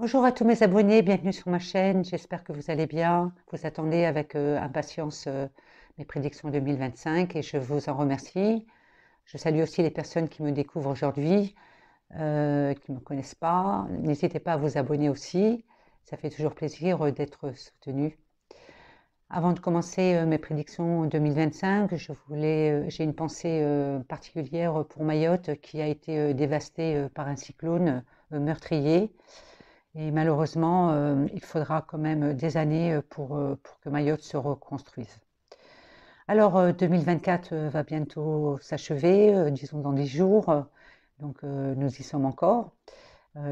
Bonjour à tous mes abonnés, bienvenue sur ma chaîne. J'espère que vous allez bien. Vous attendez avec impatience mes prédictions 2025 et je vous en remercie. Je salue aussi les personnes qui me découvrent aujourd'hui, qui ne me connaissent pas. N'hésitez pas à vous abonner aussi. Ça fait toujours plaisir d'être soutenu. Avant de commencer mes prédictions 2025, j'ai une pensée particulière pour Mayotte qui a été dévastée par un cyclone meurtrier. Et malheureusement, il faudra quand même des années pour que Mayotte se reconstruise. Alors, 2024 va bientôt s'achever, disons dans 10 jours. Donc, nous y sommes encore.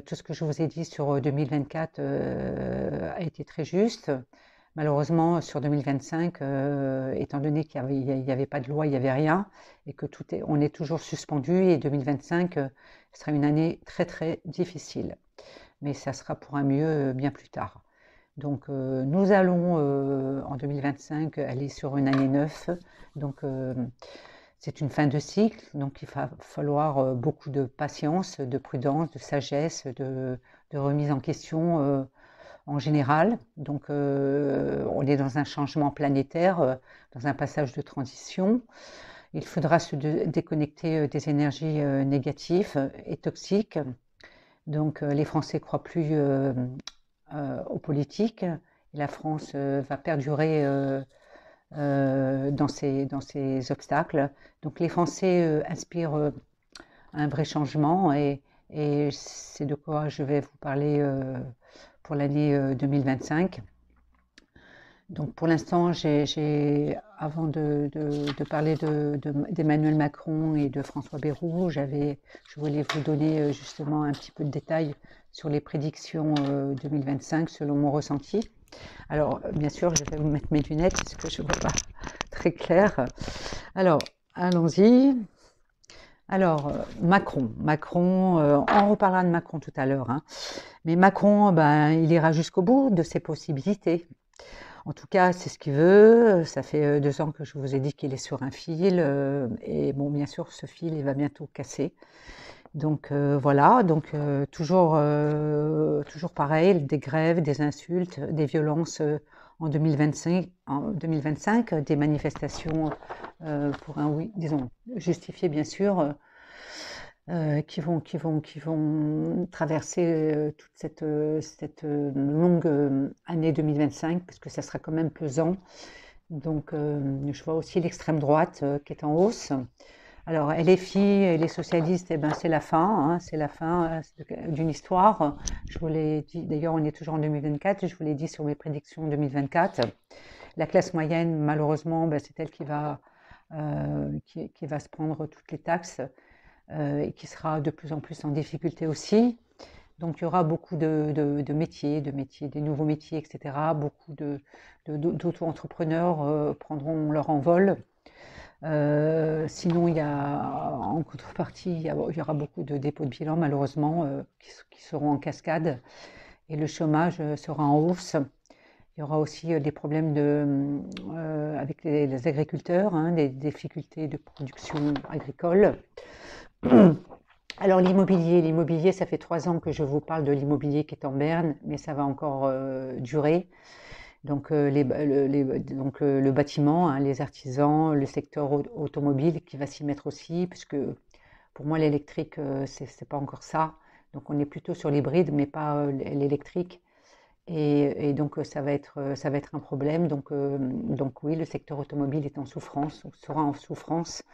Tout ce que je vous ai dit sur 2024 a été très juste. Malheureusement, sur 2025, étant donné qu'il n'y avait pas de loi, il n'y avait rien, et que on est toujours suspendu, et 2025 sera une année très très difficile. Mais ça sera pour un mieux bien plus tard. Donc nous allons en 2025 aller sur une année 9. Donc c'est une fin de cycle, donc il va falloir beaucoup de patience, de prudence, de sagesse, de remise en question en général. Donc on est dans un changement planétaire, dans un passage de transition. Il faudra se déconnecter des énergies négatives et toxiques. Donc les Français croient plus aux politiques. Et la France va perdurer dans ces obstacles. Donc les Français inspirent un vrai changement et c'est de quoi je vais vous parler pour l'année 2025. Donc pour l'instant, avant de parler d'Emmanuel Macron et de François Bayrou, je voulais vous donner justement un petit peu de détails sur les prédictions 2025 selon mon ressenti. Alors bien sûr, je vais vous mettre mes lunettes parce que je ne vois pas très clair. Alors, allons-y. Alors, Macron, on reparlera de Macron tout à l'heure, hein. Mais Macron, ben, il ira jusqu'au bout de ses possibilités. En tout cas, c'est ce qu'il veut. Ça fait 2 ans que je vous ai dit qu'il est sur un fil. Et bon, bien sûr, ce fil, il va bientôt casser. Donc voilà, donc toujours pareil, des grèves, des insultes, des violences en 2025, des manifestations pour un oui, disons, justifiées bien sûr, qui vont traverser toute cette longue année 2025, parce que ça sera quand même pesant. Donc, je vois aussi l'extrême droite qui est en hausse. Alors, LFI et les socialistes, eh ben, c'est la fin, hein, c'est la fin d'une histoire. Je vous l'ai dit, d'ailleurs, on est toujours en 2024, je vous l'ai dit sur mes prédictions 2024. La classe moyenne, malheureusement, ben, c'est elle qui va se prendre toutes les taxes et qui sera de plus en plus en difficulté aussi. Donc il y aura beaucoup de métiers, des nouveaux métiers, etc. Beaucoup d'auto-entrepreneurs prendront leur envol. Sinon, en contrepartie, il y aura beaucoup de dépôts de bilan, malheureusement, qui seront en cascade. Et le chômage sera en hausse. Il y aura aussi des problèmes avec les agriculteurs, hein, des difficultés de production agricole. Alors l'immobilier, ça fait 3 ans que je vous parle de l'immobilier qui est en berne, mais ça va encore durer. Donc, le bâtiment, hein, les artisans, le secteur automobile qui va s'y mettre aussi, puisque pour moi l'électrique, c'est pas encore ça. Donc on est plutôt sur l'hybride, mais pas l'électrique. Et donc ça va être un problème. Donc oui, le secteur automobile est en souffrance, ou sera en souffrance.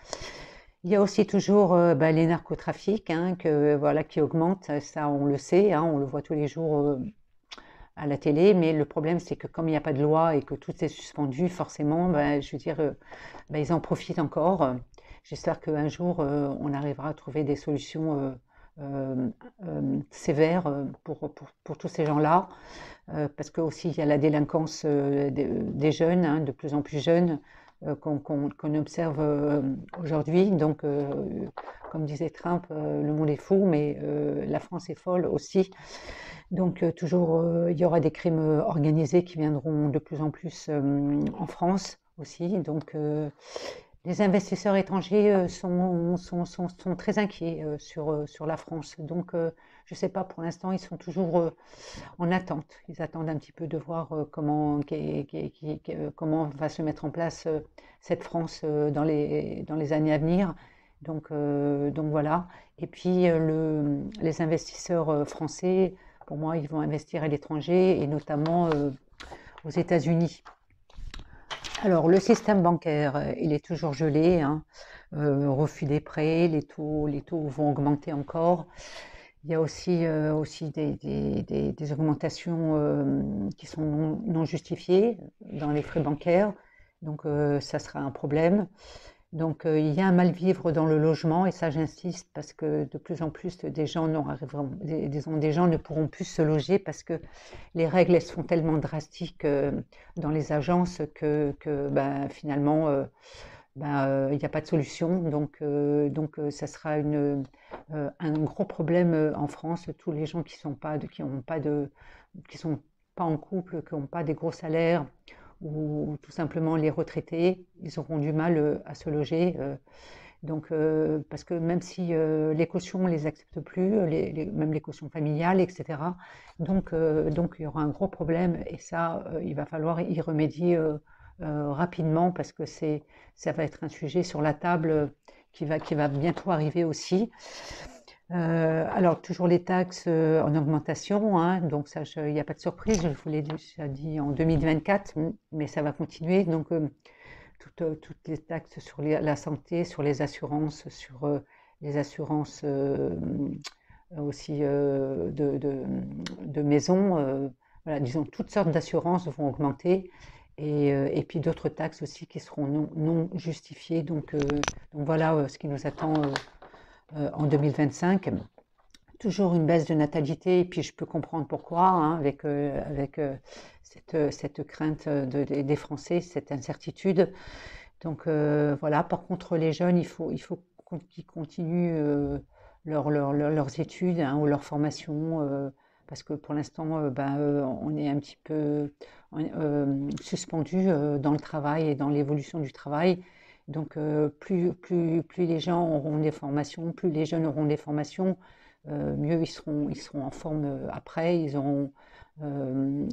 Il y a aussi toujours les narcotrafics, hein, voilà, qui augmentent, ça on le sait, hein, on le voit tous les jours à la télé, mais le problème c'est que comme il n'y a pas de loi et que tout est suspendu, forcément, je veux dire, ils en profitent encore. J'espère qu'un jour on arrivera à trouver des solutions sévères pour tous ces gens-là, parce que aussi il y a la délinquance des jeunes, hein, de plus en plus jeunes, qu'on observe aujourd'hui. Donc, comme disait Trump, le monde est fou, mais la France est folle aussi. Donc, toujours, il y aura des crimes organisés qui viendront de plus en plus en France aussi. Donc, Les investisseurs étrangers sont très inquiets sur la France. Donc, je ne sais pas, pour l'instant, ils sont toujours en attente. Ils attendent un petit peu de voir comment va se mettre en place cette France dans les années à venir. Donc voilà. Et puis, les investisseurs français, pour moi, ils vont investir à l'étranger et notamment aux États-Unis. Alors, le système bancaire, il est toujours gelé, hein. Refus des prêts, les taux vont augmenter encore. Il y a aussi des augmentations qui sont non justifiées dans les frais bancaires. Donc, ça sera un problème. Donc, il y a un mal-vivre dans le logement, et ça, j'insiste, parce que de plus en plus, des gens ne pourront plus se loger parce que les règles, elles sont tellement drastiques dans les agences que ben, finalement, il n'y a pas de solution. Ça sera un gros problème en France. Tous les gens qui sont pas en couple, qui n'ont pas des gros salaires, ou tout simplement les retraités, ils auront du mal à se loger. Parce que même si les cautions, on les accepte plus, même les cautions familiales, etc. Donc, il y aura un gros problème et ça, il va falloir y remédier rapidement parce que ça va être un sujet sur la table qui va bientôt arriver aussi. Alors, toujours les taxes en augmentation, hein, donc ça, il n'y a pas de surprise, je vous l'ai déjà dit en 2024, mais ça va continuer. Donc, toutes les taxes sur la santé, sur les assurances, sur les assurances aussi de maison, voilà, disons, toutes sortes d'assurances vont augmenter. Et puis d'autres taxes aussi qui seront non justifiées. Donc voilà ce qui nous attend en 2025. Toujours une baisse de natalité, et puis je peux comprendre pourquoi, hein, avec cette crainte des Français, cette incertitude. Donc voilà, par contre les jeunes, il faut qu'ils continuent leurs études, hein, ou leur formation, parce que pour l'instant, on est un petit peu suspendu dans le travail et dans l'évolution du travail. Donc plus les gens auront des formations, plus les jeunes auront des formations, mieux ils seront en forme après, ils auront une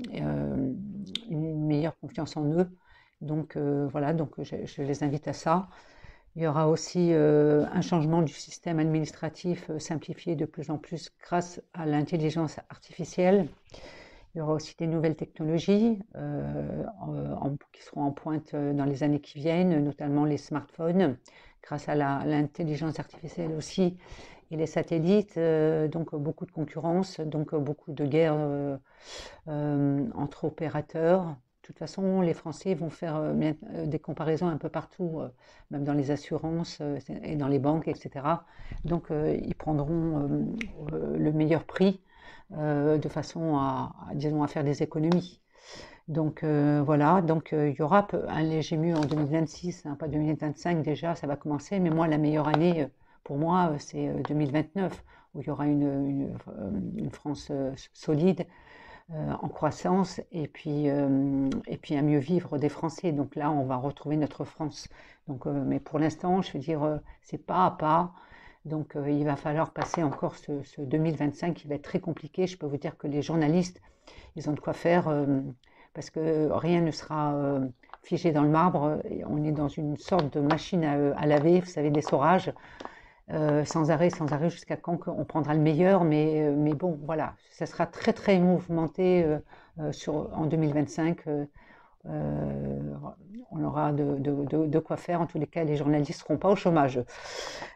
meilleure confiance en eux. Donc voilà, donc je les invite à ça. Il y aura aussi un changement du système administratif simplifié de plus en plus grâce à l'intelligence artificielle. Il y aura aussi des nouvelles technologies qui seront en pointe dans les années qui viennent, notamment les smartphones, grâce à l'intelligence artificielle aussi, et les satellites, donc beaucoup de concurrence, donc beaucoup de guerres entre opérateurs. De toute façon, les Français vont faire des comparaisons un peu partout, même dans les assurances et dans les banques, etc. Donc, ils prendront le meilleur prix de façon disons, à faire des économies. Donc voilà, donc il y aura un léger mieux en 2026, hein, pas 2025 déjà, ça va commencer, mais moi la meilleure année pour moi c'est 2029 où il y aura une France solide, en croissance, et puis un mieux vivre des Français. Donc là on va retrouver notre France. Donc, mais pour l'instant je veux dire c'est pas à pas. Donc il va falloir passer encore ce 2025 qui va être très compliqué. Je peux vous dire que les journalistes, ils ont de quoi faire parce que rien ne sera figé dans le marbre. Et on est dans une sorte de machine à laver, vous savez, d'essorage, sans arrêt, jusqu'à quand on prendra le meilleur. Mais bon, voilà, ça sera très très mouvementé en 2025. On aura de quoi faire. En tous les cas, les journalistes ne seront pas au chômage.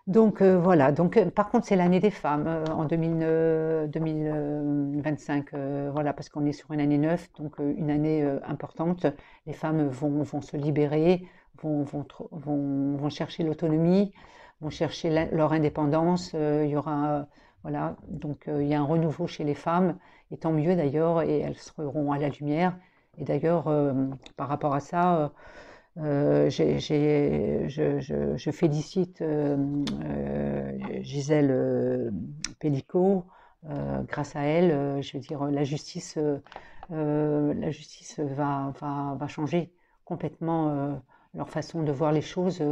Donc voilà, donc par contre c'est l'année des femmes en 2025, voilà, parce qu'on est sur une année neuve, donc une année importante. Les femmes vont se libérer, vont chercher l'autonomie, vont chercher leur indépendance. Il y aura, voilà, donc il y a un renouveau chez les femmes, et tant mieux d'ailleurs, et elles seront à la lumière. Et d'ailleurs, par rapport à ça, je félicite Gisèle Pellicot. Grâce à elle, je veux dire, la justice va changer complètement leur façon de voir les choses.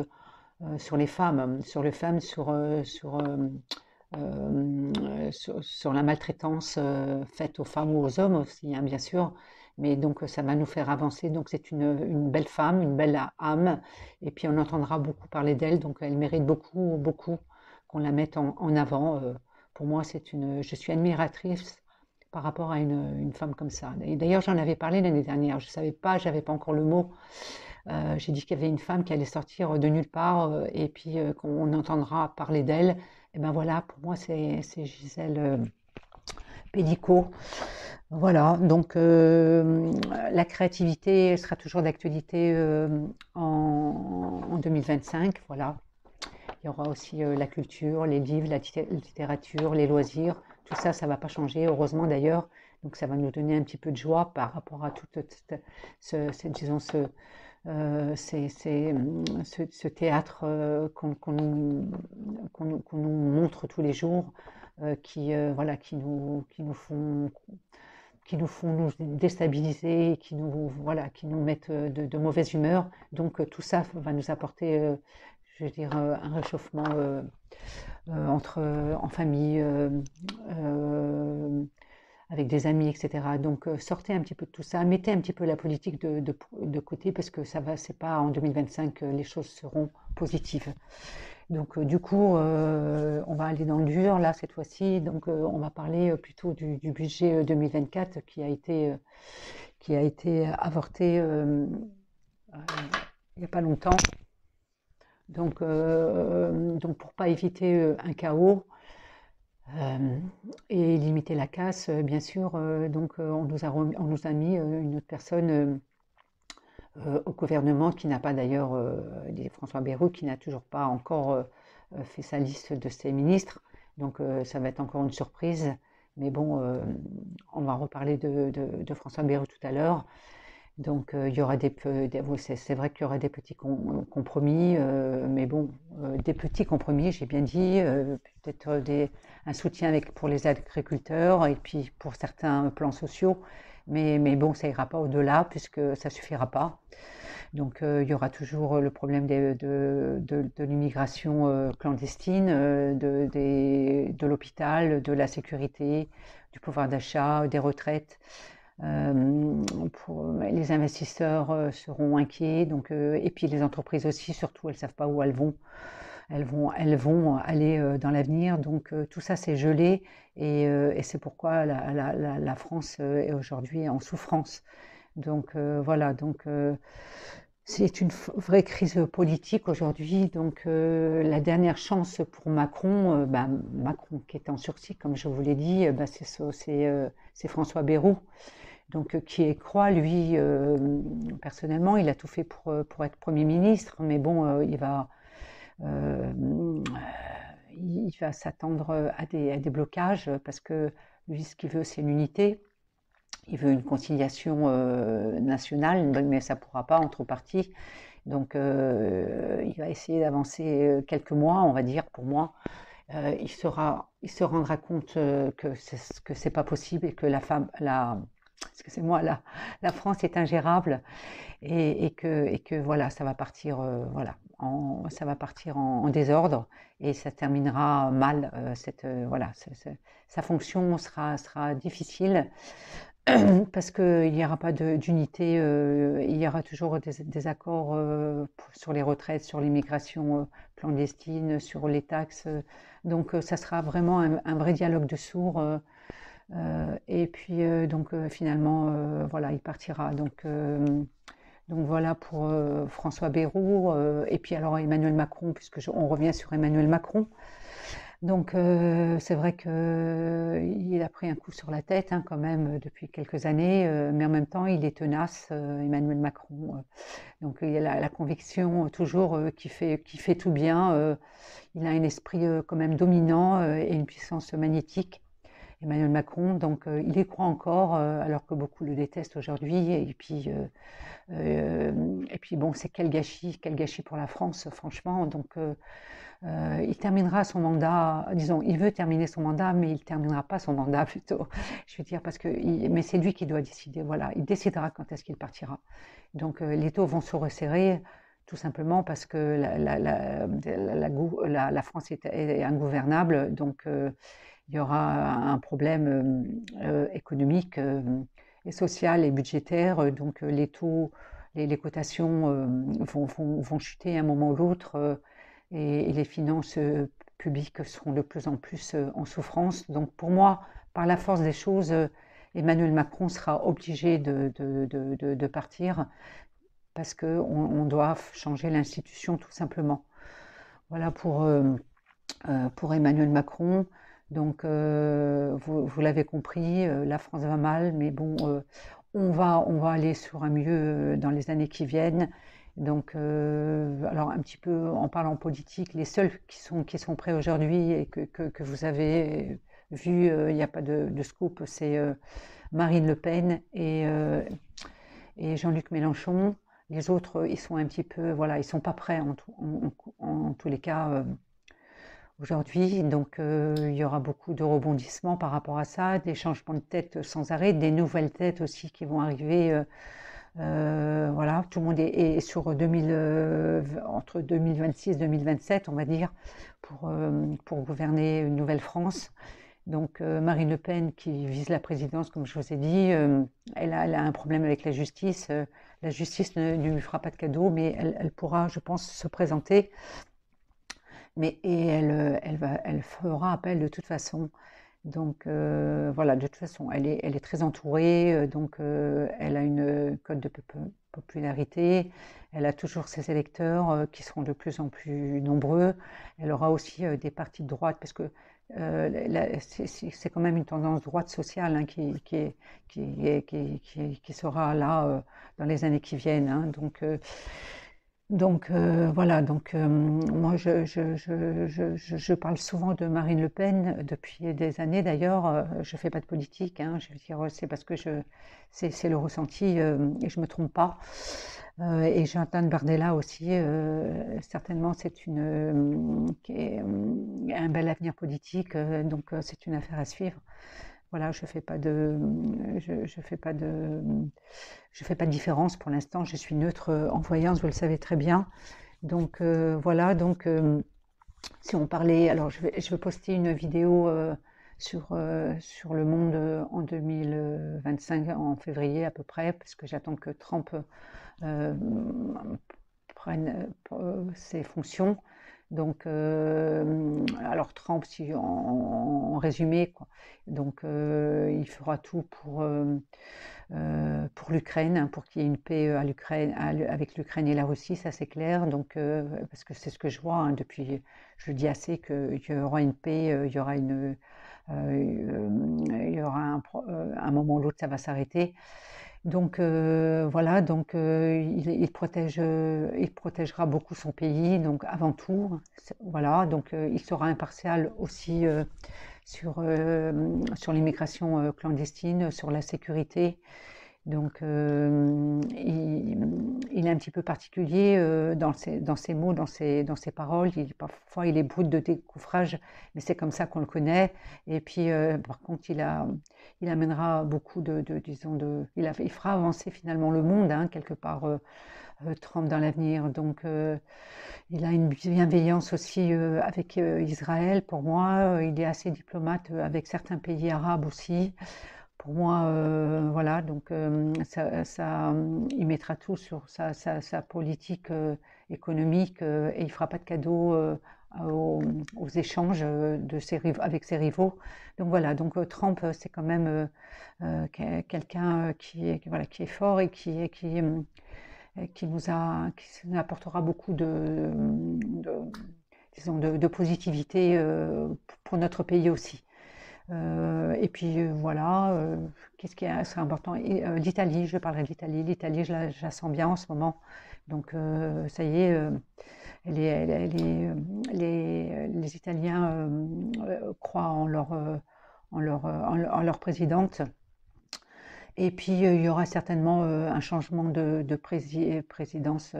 sur les femmes, sur la maltraitance faite aux femmes ou aux hommes aussi, hein, bien sûr. Mais donc ça va nous faire avancer. Donc c'est une belle femme, une belle âme. Et puis on entendra beaucoup parler d'elle. Donc elle mérite beaucoup, beaucoup qu'on la mette en avant. Pour moi, je suis admiratrice par rapport à une femme comme ça. Et d'ailleurs, j'en avais parlé l'année dernière. Je savais pas, j'avais pas encore le mot. J'ai dit qu'il y avait une femme qui allait sortir de nulle part et puis qu'on entendra parler d'elle. Et ben voilà, pour moi, c'est Gisèle Pédicaud. Voilà, donc la créativité sera toujours d'actualité en 2025. Voilà, il y aura aussi la culture, les livres, la littérature, les loisirs. Tout ça, ça ne va pas changer, heureusement d'ailleurs. Donc ça va nous donner un petit peu de joie par rapport à tout disons, ce théâtre qu'on nous montre tous les jours, voilà, qui nous font nous déstabiliser, voilà, qui nous mettent de mauvaise humeur. Donc tout ça va nous apporter, je veux dire, un réchauffement en famille, avec des amis, etc. Donc sortez un petit peu de tout ça, mettez un petit peu la politique de côté parce que c'est pas en 2025 que les choses seront positives. Donc du coup, on va aller dans le dur là cette fois-ci. Donc on va parler plutôt du budget 2024 qui a été avorté il n'y a pas longtemps. Donc pour pas éviter un chaos, et limiter la casse, bien sûr. Donc, on nous a mis une autre personne au gouvernement qui n'a pas d'ailleurs, François Bayrou, qui n'a toujours pas encore fait sa liste de ses ministres. Donc, ça va être encore une surprise. Mais bon, on va reparler de François Bayrou tout à l'heure. Donc, il y aura c'est vrai qu'il y aura des petits compromis, mais bon, des petits compromis, j'ai bien dit, peut-être un soutien pour les agriculteurs et puis pour certains plans sociaux, mais bon, ça ira pas au-delà puisque ça suffira pas. Donc, il y aura toujours le problème de l'immigration clandestine, de l'hôpital, de la sécurité, du pouvoir d'achat, des retraites. Les investisseurs seront inquiets, donc, et puis les entreprises aussi, surtout, elles ne savent pas où elles vont. Elles vont aller dans l'avenir, donc tout ça c'est gelé et c'est pourquoi la France est aujourd'hui en souffrance. Donc voilà, donc c'est une vraie crise politique aujourd'hui. Donc la dernière chance pour Macron, Macron qui est en sursis, comme je vous l'ai dit, c'est François Bayrou. Donc qui y croit, lui, personnellement, il a tout fait pour être Premier ministre, mais bon, il va s'attendre à des blocages parce que lui, ce qu'il veut, c'est l'unité. Il veut une conciliation nationale, mais ça ne pourra pas entre partis. Donc, il va essayer d'avancer quelques mois, on va dire, pour moi. Il se rendra compte que c'est pas possible et que excusez-moi, la France est ingérable et que voilà, ça va partir, ça va partir en désordre et ça terminera mal. Voilà, sa fonction sera difficile parce qu'il n'y aura pas d'unité. Il y aura toujours des accords sur les retraites, sur l'immigration clandestine, sur les taxes. Donc, ça sera vraiment un vrai dialogue de sourds. Et puis finalement, voilà, il partira. Donc voilà pour François Bayrou. Et puis alors Emmanuel Macron, on revient sur Emmanuel Macron. Donc c'est vrai qu'il a pris un coup sur la tête quand même depuis quelques années, mais en même temps il est tenace, Emmanuel Macron. Donc il a la conviction toujours qu'il fait tout bien. Il a un esprit quand même dominant et une puissance magnétique. Emmanuel Macron, donc il y croit encore, alors que beaucoup le détestent aujourd'hui. Et puis bon, c'est quel gâchis pour la France, franchement. Donc il terminera son mandat, disons, il veut terminer son mandat, mais il ne terminera pas son mandat plutôt. Je veux dire, mais c'est lui qui doit décider. Voilà, il décidera quand est-ce qu'il partira. Donc les taux vont se resserrer. tout simplement parce que la France est ingouvernable, donc il y aura un problème économique et social et budgétaire, donc les taux, les cotations vont chuter à un moment ou l'autre et les finances publiques seront de plus en plus en souffrance. Donc pour moi, par la force des choses, Emmanuel Macron sera obligé de partir parce qu'on doit changer l'institution tout simplement. Voilà pour Emmanuel Macron. Donc, vous l'avez compris, la France va mal, mais bon, on va aller sur un mieux dans les années qui viennent. Donc, alors un petit peu en parlant politique, les seuls qui sont prêts aujourd'hui et que vous avez vu, il n'y a pas de scoop, c'est Marine Le Pen et Jean-Luc Mélenchon. Les autres, ils sont un petit peu, voilà, ils sont pas prêts en tous les cas aujourd'hui. Donc, il y aura beaucoup de rebondissements par rapport à ça, des changements de tête sans arrêt, des nouvelles têtes aussi qui vont arriver. Voilà, tout le monde est sur 2000, entre 2026 et 2027, on va dire, pour gouverner une nouvelle France. Donc, Marine Le Pen, qui vise la présidence, comme je vous ai dit, elle a un problème avec la justice. La justice ne lui fera pas de cadeau, mais elle pourra, je pense, se présenter. Et elle fera appel de toute façon. Donc voilà, de toute façon, elle est très entourée, donc elle a une cote de popularité, elle a toujours ses électeurs qui seront de plus en plus nombreux. Elle aura aussi des partis de droite, parce que c'est quand même une tendance droite sociale hein, qui sera là dans les années qui viennent. Hein. Donc voilà, donc moi je parle souvent de Marine Le Pen depuis des années d'ailleurs, je fais pas de politique, hein, je veux dire c'est parce que c'est le ressenti et je me trompe pas. Et Jordan Bardella aussi, certainement c'est un bel avenir politique, donc c'est une affaire à suivre. Voilà, je fais pas de, je fais pas de différence pour l'instant. Je suis neutre en voyance, vous le savez très bien. Donc voilà. Donc si on parlait, alors je vais poster une vidéo sur Le Monde en 2025, en février à peu près, parce que j'attends que Trump prenne ses fonctions. Donc, alors Trump, si en résumé, quoi. Donc, il fera tout pour l'Ukraine, hein, pour qu'il y ait une paix à l'Ukraine, avec l'Ukraine et la Russie, ça c'est clair. Donc, parce que c'est ce que je vois hein, depuis, je le dis assez, qu'il y aura une paix, il y aura il y aura un moment ou l'autre, ça va s'arrêter. Donc voilà, donc il protégera beaucoup son pays, donc avant tout, voilà, donc il sera impartial aussi sur l'immigration clandestine, sur la sécurité. Donc il est un petit peu particulier dans ses mots, dans ses paroles. Parfois il est brut de décoffrage, mais c'est comme ça qu'on le connaît. Et puis par contre il amènera beaucoup disons il fera avancer finalement le monde hein, quelque part. Trump dans l'avenir. Donc, il a une bienveillance aussi avec Israël. Pour moi, il est assez diplomate avec certains pays arabes aussi. Pour moi, voilà, donc il mettra tout sur sa politique économique et il ne fera pas de cadeau aux échanges avec ses rivaux. Donc voilà, donc Trump, c'est quand même quelqu'un voilà, qui est fort et qui nous apportera beaucoup disons de positivité pour notre pays aussi. Et puis voilà, qu'est-ce qui est important? L'Italie, je parlerai de l'Italie. L'Italie, je la sens bien en ce moment. Donc ça y est, les Italiens croient en leur présidente. Et puis il y aura certainement un changement de présidence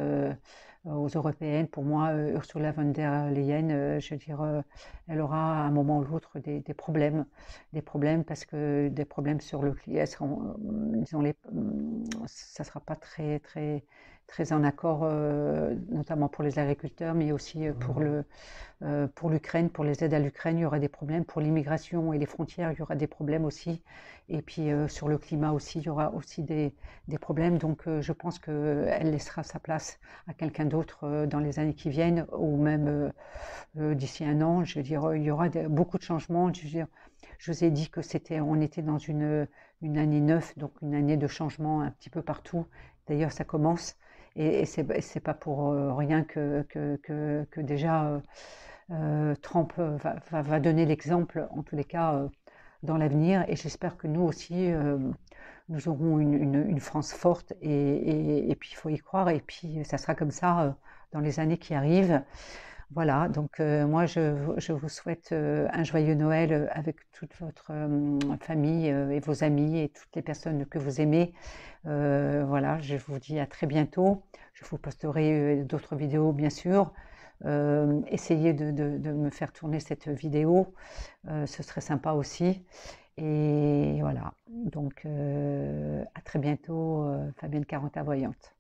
aux européennes. Pour moi, Ursula von der Leyen, je veux dire, elle aura à un moment ou l'autre des problèmes parce que des problèmes sur le climat, disons ça sera pas très en accord, notamment pour les agriculteurs, mais aussi pour l'Ukraine, pour les aides à l'Ukraine, il y aura des problèmes. Pour l'immigration et les frontières, il y aura des problèmes aussi. Et puis sur le climat aussi, il y aura aussi des problèmes. Donc je pense qu'elle laissera sa place à quelqu'un d'autre dans les années qui viennent, ou même d'ici un an. Je veux dire, il y aura beaucoup de changements. Je veux dire, je vous ai dit que on était dans une année neuve, donc une année de changement un petit peu partout. D'ailleurs, ça commence. Et c'est pas pour rien que déjà Trump va donner l'exemple, en tous les cas, dans l'avenir. Et j'espère que nous aussi, nous aurons une France forte. Et puis, il faut y croire. Et puis, ça sera comme ça dans les années qui arrivent. Voilà, donc moi, je vous souhaite un joyeux Noël avec toute votre famille et vos amis et toutes les personnes que vous aimez. Voilà, je vous dis à très bientôt. Je vous posterai d'autres vidéos, bien sûr. Essayez de me faire tourner cette vidéo, ce serait sympa aussi. Et voilà, donc à très bientôt, Fabienne Caranta Voyante.